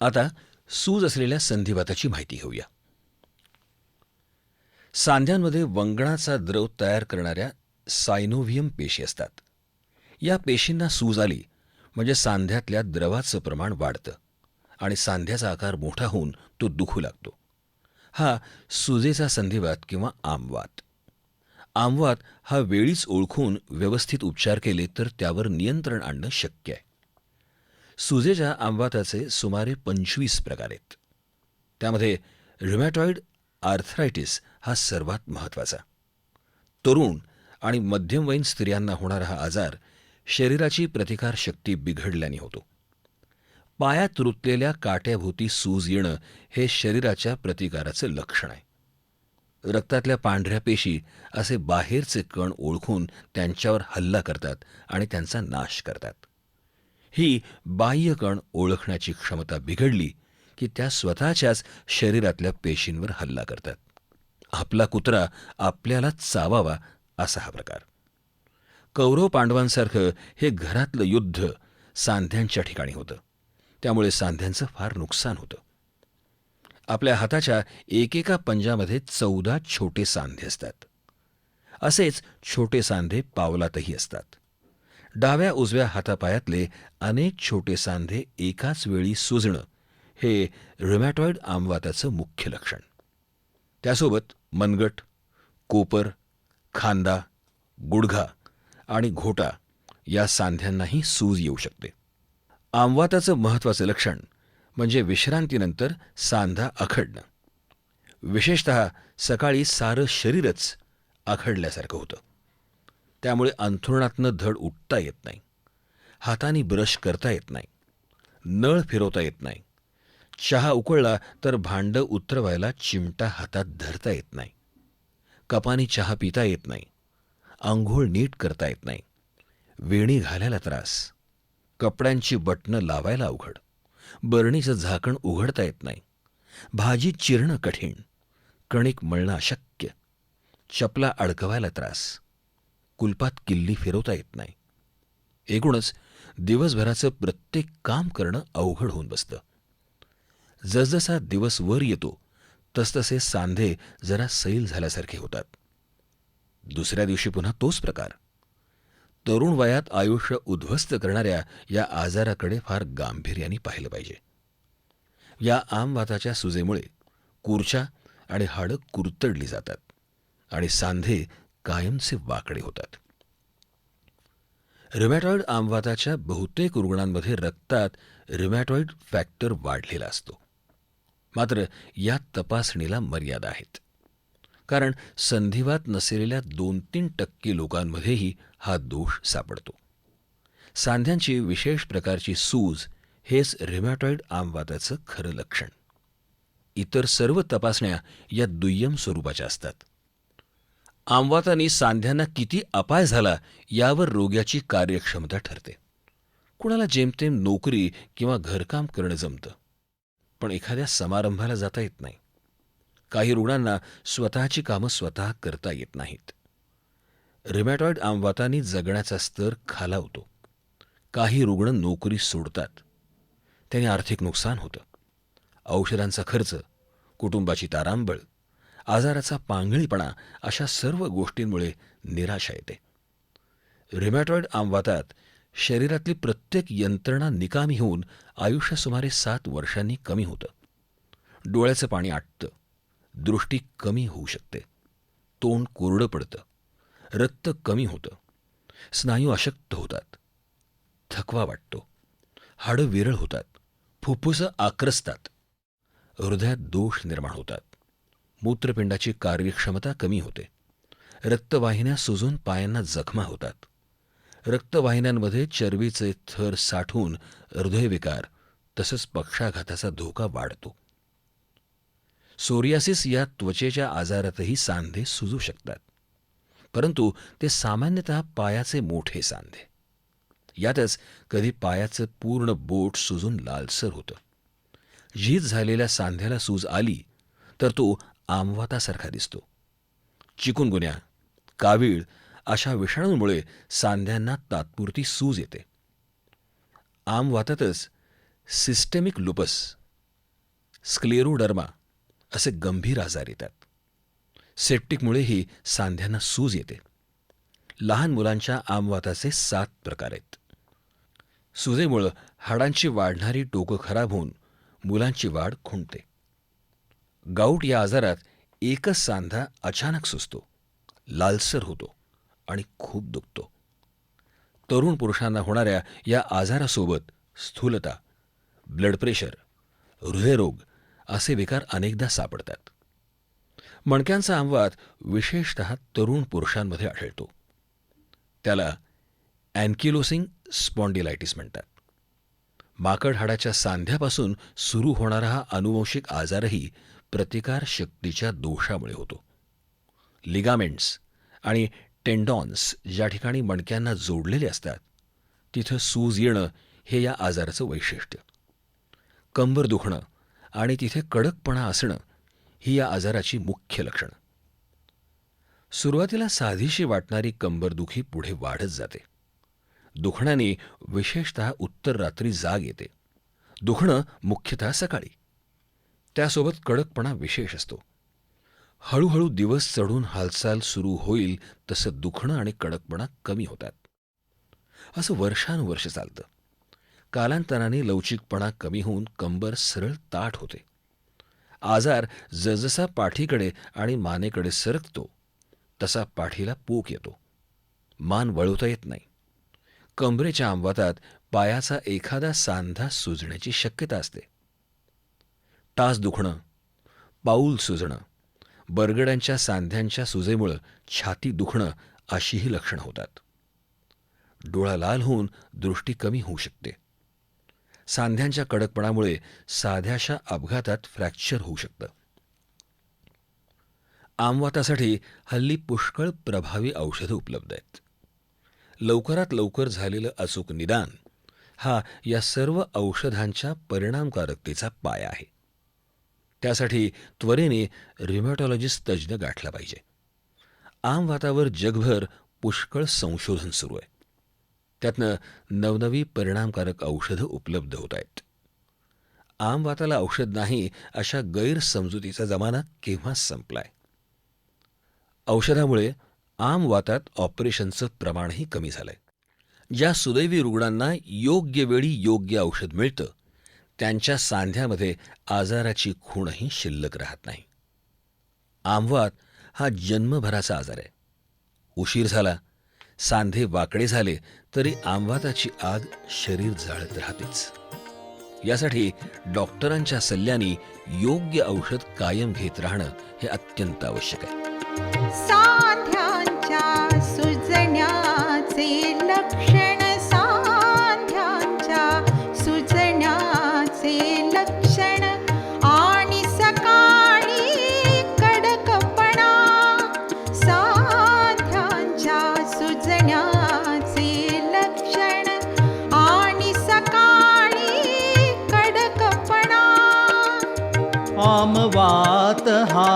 आता सूज असलेल्या संधिवाताची माहिती घेऊया. सांध्यांमध्ये वंगणाचा द्रव तयार करणाऱ्या सायनोव्हियम पेशी असतात. या पेशींना सूज आली म्हणजे सांध्यातल्या द्रवाचं प्रमाण वाढतं आणि सांध्याचा आकार मोठा होऊन तो दुखू लागतो. हा सुजेचा संधिवात किंवा आमवात. आमवात हा वेळीच ओळखून व्यवस्थित उपचार केले तर त्यावर नियंत्रण आणणं शक्य आहे. सुजेच्या आमवाताचे सुमारे 25 प्रकार आहेत. त्यामध्ये ऱ्युमॅटॉइड आर्थरायटिस हा सर्वात महत्त्वाचा. तरुण आणि मध्यमवयीन स्त्रियांना होणारा हा आजार शरीराची प्रतिकारशक्ती बिघडल्याने होतो. पायात रुतलेल्या काट्याभोवती सूज येणं हे शरीराच्या प्रतिकाराचं लक्षण आहे. रक्तातल्या पांढऱ्या पेशी असे बाहेरचे कण ओळखून त्यांच्यावर हल्ला करतात आणि त्यांचा नाश करतात. ही बाह्य कण ओळखण्याची क्षमता बिघडली की त्या स्वतःच्याच शरीरातल्या पेशींवर हल्ला करतात. आपला कुत्रा आपल्याला चावावा असा हा प्रकार. कौरव पांडवांसारखं हे घरातलं युद्ध सांध्यांच्या ठिकाणी होतं. त्यामुळे सांध्यांचं फार नुकसान होतं. आपल्या हाताच्या एकेका पंजामध्ये 14 छोटे सांधे असतात. असेच छोटे सांधे पावलातही असतात. डाव्या उजव्या हातापायातले अनेक छोटे सांधे एकाच वेळी सुजणं हे ऱ्युमॅटॉइड आमवाताचं मुख्य लक्षण. त्यासोबत मनगट, कोपर, खांदा, गुडघा आणि घोटा या सांध्यांनाही सूज येऊ शकते. आमवाताचं महत्त्वाचं लक्षण म्हणजे विश्रांतीनंतर सांधा आखडणं. विशेषतः सकाळी सारं शरीरच आखडल्यासारखं होतं. त्यामुळे अंथरुणातनं धड उठता येत नाही, हाताने ब्रश करता येत नाही, नळ फिरवता येत नाही, चहा उकळला तर भांडं उतरवायला चिमटा हातात धरता येत नाही, कपानी चहा पिता येत नाही, अंघोळ नीट करता येत नाही, वेणी घालायला त्रास, कपड्यांची बटणं लावायला अवघड, बरणीचं झाकण उघडता येत नाही, भाजी चिरणं कठीण, कणिक मळणं अशक्य, चपला अडकवायला त्रास, कुलपात किल्ली फिरवता येत नाही. एकूणच दिवसभराचं प्रत्येक काम करणं अवघड होऊन बसतं. जसजसा दिवस वर येतो तसतसे सांधे जरा सैल झाल्यासारखे होतात. दुसऱ्या दिवशी पुन्हा तोच प्रकार. तरुण वयात आयुष्य उद्ध्वस्त करणाऱ्या या आजाराकडे फार गांभीर्याने पाहिलं पाहिजे. या आमवाताच्या सुजेमुळे कूर्चा आणि हाडं कुरतडली जातात आणि सांधे कायमचे वाकडे होतात. ऱ्युमॅटॉइड आमवाताच्या बहुतेक रुग्णांमध्ये रक्तात ऱ्युमॅटॉइड फॅक्टर वाढलेला असतो. मात्र या तपासणीला मर्यादा आहेत. कारण संधिवात नसलेल्या 2-3% लोकांमध्येही हा दोष सापडतो. सांध्यांची विशेष प्रकारची सूज हेच ऱ्युमॅटॉइड आमवाताचं खरं लक्षण. इतर सर्व तपासण्या या दुय्यम स्वरूपाच्या असतात. आमवाताने सांध्यांना किती अपाय झाला यावर रोग्याची कार्यक्षमता ठरते. कुणाला जेमतेम नोकरी किंवा घरकाम करणं जमतं, पण एखाद्या समारंभाला जाता येत नाही. काही रुग्णांना स्वतःची कामं स्वतः करता येत नाहीत. ऱ्युमॅटॉइड आमवाताने जगण्याचा स्तर खालावतो. काही रुग्ण नोकरी सोडतात. त्याने आर्थिक नुकसान होतं. औषधांचा खर्च, कुटुंबाची तारांबळ, आजाराचा पांगळीपणा अशा सर्व गोष्टींमुळे निराशा येते. ऱ्युमॅटॉइड आमवातात शरीरातली प्रत्येक यंत्रणा निकामी होऊन आयुष्य सुमारे 7 वर्षांनी कमी होतं. डोळ्याचं पाणी आटतं, दृष्टी कमी होऊ शकते, तोंड कोरडं पडतं, रक्त कमी होतं, स्नायू अशक्त होतात, थकवा वाटतो, हाडं विरळ होतात, फुफ्फुसं आक्रसतात, हृदयात दोष निर्माण होतात, मूत्रपिंडाची कार्यक्षमता कमी होते, रक्तवाहिन्या सुजून पायांना जखमा होतात, रक्तवाहिन्यांमध्ये चरबीचे थर साठून हृदयविकार तसंच पक्षाघाताचा धोका वाढतो. सोरियासिस या त्वचेच्या आजारातही सांधे सुजू शकतात, परंतु ते सामान्यतः पायाचे मोठे सांधे. यातच कधी पायाचं पूर्ण बोट सुजून लालसर होतं. झीज झालेल्या सांध्याला सूज आली तर तो आमवातासारखा दिसतो. चिकुनगुन्या, कावीळ अशा विषाणूंमुळे सांध्यांना तात्पुरती सूज येते. आमवातातच सिस्टेमिक लुपस स्क्लेरोडर्मा असे गंभीर आजार येतात. सेप्टिकमुळेही सांध्यांना सूज येते. लहान मुलांच्या आमवाताचे 7 प्रकार आहेत. सुजेमुळं हाडांची वाढणारी टोकं खराब होऊन मुलांची वाढ खुंटते. गाऊट या आजारात एकच सांधा अचानक सुजतो, लालसर होतो आणि खूप दुखतो. तरुण पुरुषांना होणाऱ्या या आजारासोबत स्थूलता, ब्लड प्रेशर, हृदयरोग असे विकार अनेकदा सापडतात. मणक्यांचा आमवात विशेषतः तरुण पुरुषांमध्ये आढळतो. त्याला अँकिलोसिंग स्पॉन्डिलायटिस म्हणतात. माकड हाडाच्या सांध्यापासून सुरू होणारा हा अनुवंशिक आजारही प्रतिकारशक्तीच्या दोषामुळे होतो. लिगामेंट्स आणि टेंडॉन्स ज्या ठिकाणी मणक्यांना जोडलेले असतात तिथं सूज येणं हे या आजाराचं वैशिष्ट्य. कंबर दुखणं आणि तिथे कडकपणा असणं ही या आजाराची मुख्य लक्षणं. सुरुवातीला साधीशी वाटणारी कंबरदुखी पुढे वाढत जाते. दुखण्याने विशेषतः उत्तर रात्री जाग येते. दुखणं मुख्यतः सकाळी. त्यासोबत कडकपणा विशेष असतो. हळूहळू दिवस चढून हालचाल सुरू होईल तसं दुखणं आणि कडकपणा कमी होतात. असं वर्षानुवर्ष चालतं. कालांतराने लवचिकपणा कमी होऊन कंबर सरळ ताठ होते. आजार जसजसा पाठीकडे आणि मानेकडे सरकतो तसा पाठीला पोक येतो. मान वळवता येत नाही. कंबरेच्या आमवातात पायाचा एखादा सांधा सुजण्याची शक्यता असते. टाच दुखणं, पाऊल सुजणं, बरगड्यांच्या सांध्यांच्या सुजेमुळं छाती दुखणं अशीही लक्षणं होतात. डोळा लाल होऊन दृष्टी कमी होऊ शकते. सांध्यांच्या कडकपणामुळे साध्याशा अपघातात फ्रॅक्चर होऊ शकतं. आमवातासाठी हल्ली पुष्कळ प्रभावी औषधं उपलब्ध आहेत. लवकरात लवकर झालेलं अचूक निदान हा या सर्व औषधांच्या परिणामकारकतेचा पाया आहे. त्यासाठी त्वरेने रिमॅटॉलॉजिस्ट तज्ज्ञ गाठला पाहिजे. आमवातावर जगभर पुष्कळ संशोधन सुरू आहे. त्यातनं नवनवी परिणामकारक औषधं उपलब्ध होत आहेत. आमवाताला औषध नाही अशा गैरसमजुतीचा जमाना केव्हाच संपलाय. औषधामुळे आमवातात ऑपरेशनचं प्रमाणही कमी झालंय. ज्या सुदैवी रुग्णांना योग्य वेळी योग्य औषध मिळतं त्यांच्या सांध्यामध्ये आजाराची खूणही शिल्लक राहत नाही. आमवात हा जन्मभराचा आजार आहे. उशीर झाला, सांधे वाकडे झाले तरी आमवाताची आग शरीर जाळत राहतेच. यासाठी डॉक्टरांच्या सल्ल्याने योग्य औषध कायम घेत राहणं हे अत्यंत आवश्यक आहे. सांध्यांच्या सुजण्याचे लक्षण, सांध्यांच्या सुजण्याचे लक्षण आणि सकाळी कडकपणा. सांध्यांच्या सुजण्याचे लक्षण आणि सकाळी कडकपणा. आमवात हा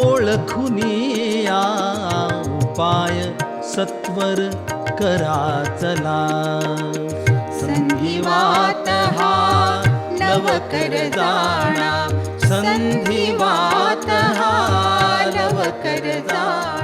ओळखुनिया उपाय सत्वर करा चला. संधिवात हा लवकर जाणा, संधिवात हा लवकर जाणा.